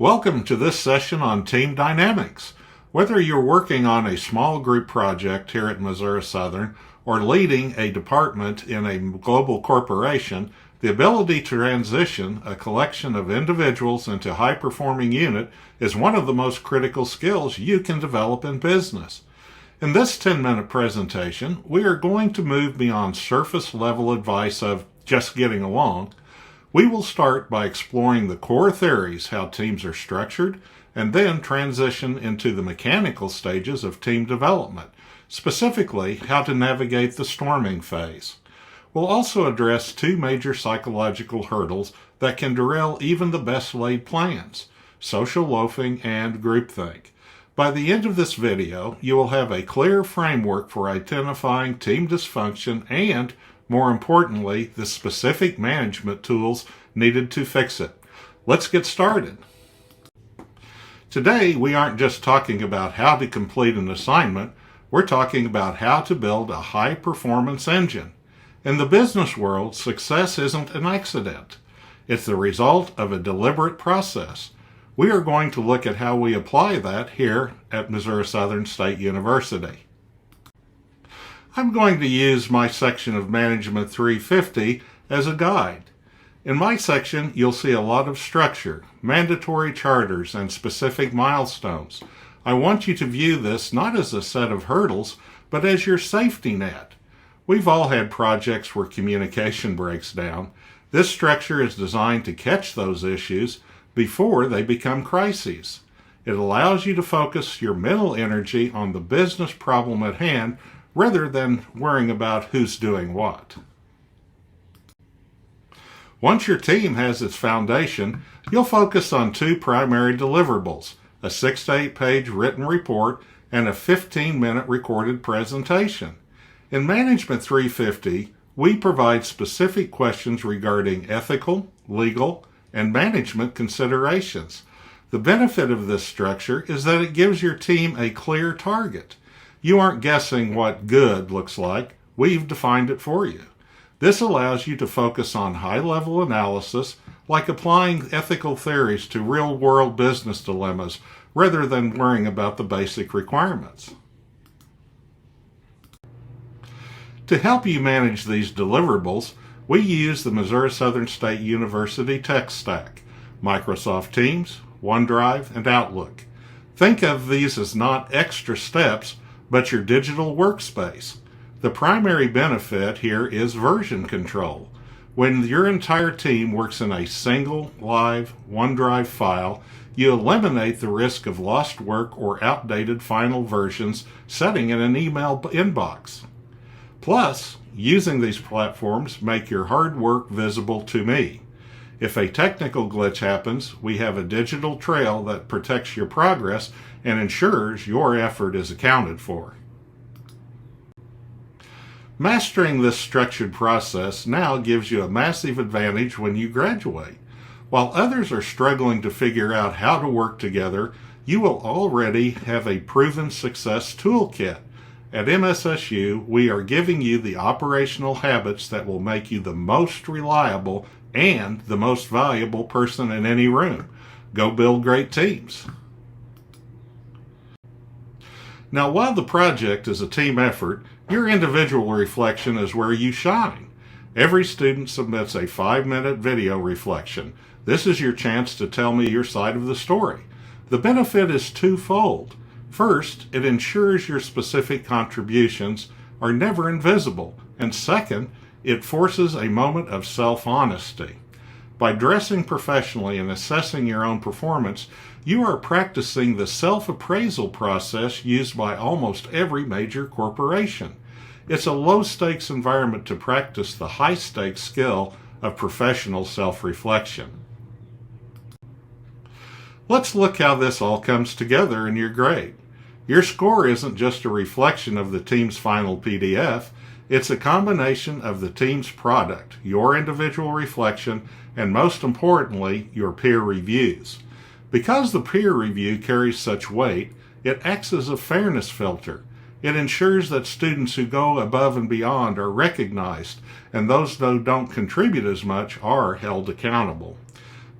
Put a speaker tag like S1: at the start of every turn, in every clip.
S1: Welcome to this session on team dynamics. Whether you're working on a small group project here at Missouri Southern or leading a department in a global corporation, the ability to transition a collection of individuals into a high-performing unit is one of the most critical skills you can develop in business. In this 10-minute presentation, we are going to move beyond surface-level advice of just getting along. We will start by exploring the core theories, how teams are structured, and then transition into the mechanical stages of team development, specifically how to navigate the storming phase. We'll also address two major psychological hurdles that can derail even the best laid plans: social loafing and groupthink. By the end of this video, you will have a clear framework for identifying team dysfunction and, more importantly, the specific management tools needed to fix it. Let's get started. Today, we aren't just talking about how to complete an assignment, we're talking about how to build a high-performance engine. In the business world, success isn't an accident. It's the result of a deliberate process. We are going to look at how we apply that here at Missouri Southern State University. I'm going to use my section of Management 350 as a guide. In my section, you'll see a lot of structure, mandatory charters, and specific milestones. I want you to view this not as a set of hurdles, but as your safety net. We've all had projects where communication breaks down. This structure is designed to catch those issues before they become crises. It allows you to focus your mental energy on the business problem at hand rather than worrying about who's doing what. Once your team has its foundation, you'll focus on two primary deliverables: a 6 to 8 page written report and a 15-minute recorded presentation. In Management 350, we provide specific questions regarding ethical, legal, and management considerations. The benefit of this structure is that it gives your team a clear target. You aren't guessing what good looks like. We've defined it for you. This allows you to focus on high-level analysis, like applying ethical theories to real-world business dilemmas, rather than worrying about the basic requirements. To help you manage these deliverables, we use the Missouri Southern State University tech stack: Microsoft Teams, OneDrive, and Outlook. Think of these as not extra steps, but your digital workspace. The primary benefit here is version control. When your entire team works in a single live OneDrive file, you eliminate the risk of lost work or outdated final versions sitting in an email inbox. Plus, using these platforms make your hard work visible to me. If a technical glitch happens, we have a digital trail that protects your progress and ensures your effort is accounted for. Mastering this structured process now gives you a massive advantage when you graduate. While others are struggling to figure out how to work together, you will already have a proven success toolkit. At MSSU, we are giving you the operational habits that will make you the most reliable and the most valuable person in any room. Go build great teams. Now, while the project is a team effort, your individual reflection is where you shine. Every student submits a 5-minute video reflection. This is your chance to tell me your side of the story. The benefit is twofold. First, it ensures your specific contributions are never invisible. And second, it forces a moment of self-honesty. By dressing professionally and assessing your own performance, you are practicing the self-appraisal process used by almost every major corporation. It's a low-stakes environment to practice the high-stakes skill of professional self-reflection. Let's look how this all comes together in your grade. Your score isn't just a reflection of the team's final PDF. It's a combination of the team's product, your individual reflection, and most importantly, your peer reviews. Because the peer review carries such weight, it acts as a fairness filter. It ensures that students who go above and beyond are recognized, and those who don't contribute as much are held accountable.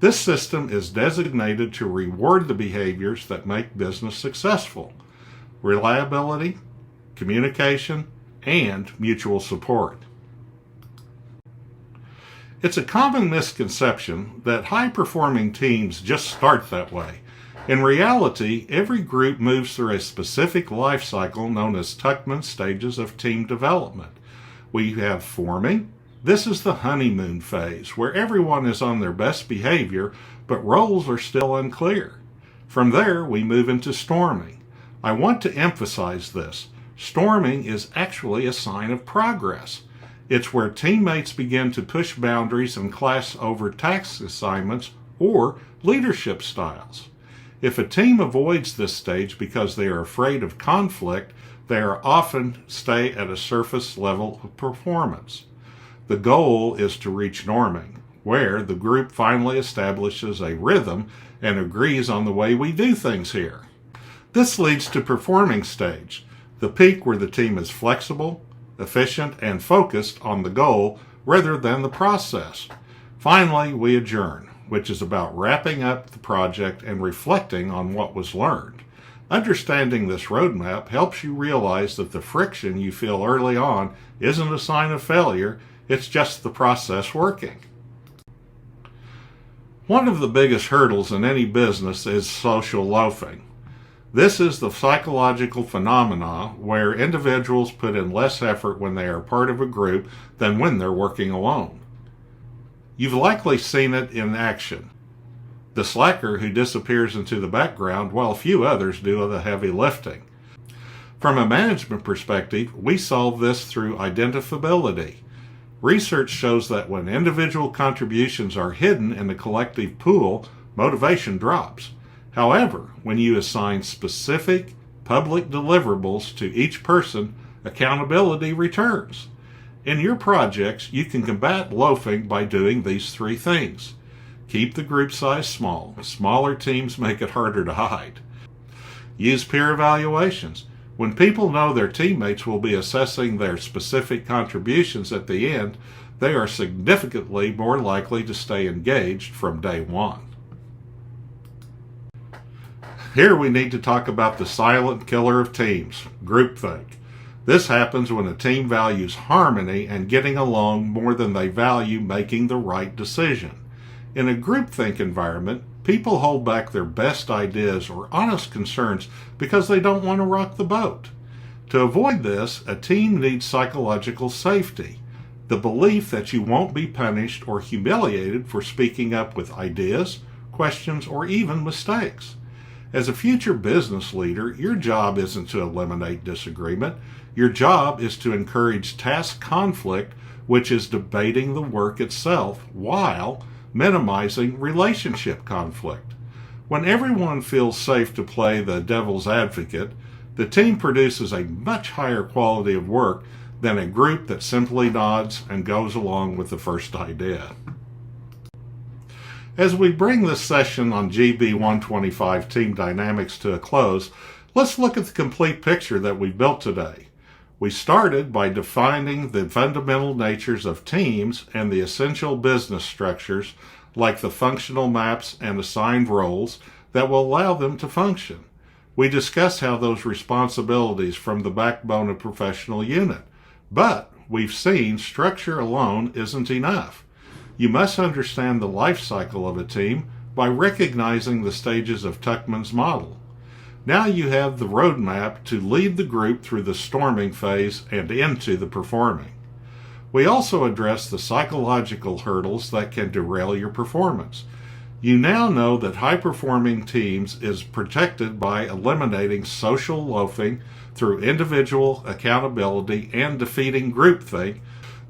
S1: This system is designated to reward the behaviors that make business successful: reliability, communication, and mutual support. It's a common misconception that high-performing teams just start that way. In reality, every group moves through a specific life cycle known as Tuckman's stages of team development. We have forming. This is the honeymoon phase, where everyone is on their best behavior, but roles are still unclear. From there, we move into storming. I want to emphasize this. Storming is actually a sign of progress. It's where teammates begin to push boundaries and clash over task assignments or leadership styles. If a team avoids this stage because they are afraid of conflict, they are often stay at a surface level of performance. The goal is to reach norming, where the group finally establishes a rhythm and agrees on the way we do things here. This leads to performing stage, the peak where the team is flexible, efficient, and focused on the goal rather than the process. Finally, we adjourn, which is about wrapping up the project and reflecting on what was learned. Understanding this roadmap helps you realize that the friction you feel early on isn't a sign of failure, it's just the process working. One of the biggest hurdles in any business is social loafing. This is the psychological phenomena where individuals put in less effort when they are part of a group than when they're working alone. You've likely seen it in action. The slacker who disappears into the background while a few others do the heavy lifting. From a management perspective, we solve this through identifiability. Research shows that when individual contributions are hidden in the collective pool, motivation drops. However, when you assign specific public deliverables to each person, accountability returns. In your projects, you can combat loafing by doing these three things. Keep the group size small. Smaller teams make it harder to hide. Use peer evaluations. When people know their teammates will be assessing their specific contributions at the end, they are significantly more likely to stay engaged from day one. Here we need to talk about the silent killer of teams, groupthink. This happens when a team values harmony and getting along more than they value making the right decision. In a groupthink environment, people hold back their best ideas or honest concerns because they don't want to rock the boat. To avoid this, a team needs psychological safety, the belief that you won't be punished or humiliated for speaking up with ideas, questions, or even mistakes. As a future business leader, your job isn't to eliminate disagreement. Your job is to encourage task conflict, which is debating the work itself while minimizing relationship conflict. When everyone feels safe to play the devil's advocate, the team produces a much higher quality of work than a group that simply nods and goes along with the first idea. As we bring this session on GB125 Team Dynamics to a close, let's look at the complete picture that we built today. We started by defining the fundamental natures of teams and the essential business structures, like the functional maps and assigned roles, that will allow them to function. We discussed how those responsibilities form the backbone of professional unit, but we've seen structure alone isn't enough. You must understand the life cycle of a team by recognizing the stages of Tuckman's model. Now you have the roadmap to lead the group through the storming phase and into the performing. We also address the psychological hurdles that can derail your performance. You now know that high-performing teams is protected by eliminating social loafing through individual accountability and defeating groupthink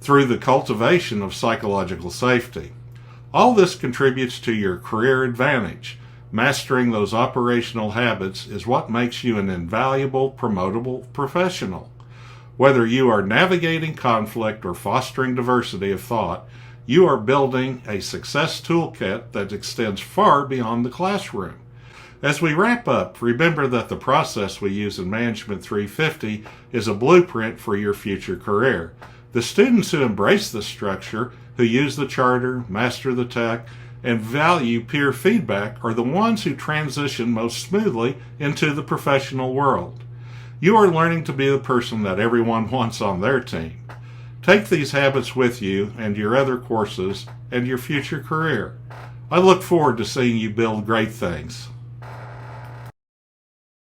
S1: through the cultivation of psychological safety. All this contributes to your career advantage. Mastering those operational habits is what makes you an invaluable, promotable professional. Whether you are navigating conflict or fostering diversity of thought, you are building a success toolkit that extends far beyond the classroom. As we wrap up, remember that the process we use in Management 350 is a blueprint for your future career. The students who embrace this structure, who use the charter, master the tech, and value peer feedback are the ones who transition most smoothly into the professional world. You are learning to be the person that everyone wants on their team. Take these habits with you and your other courses and your future career. I look forward to seeing you build great things.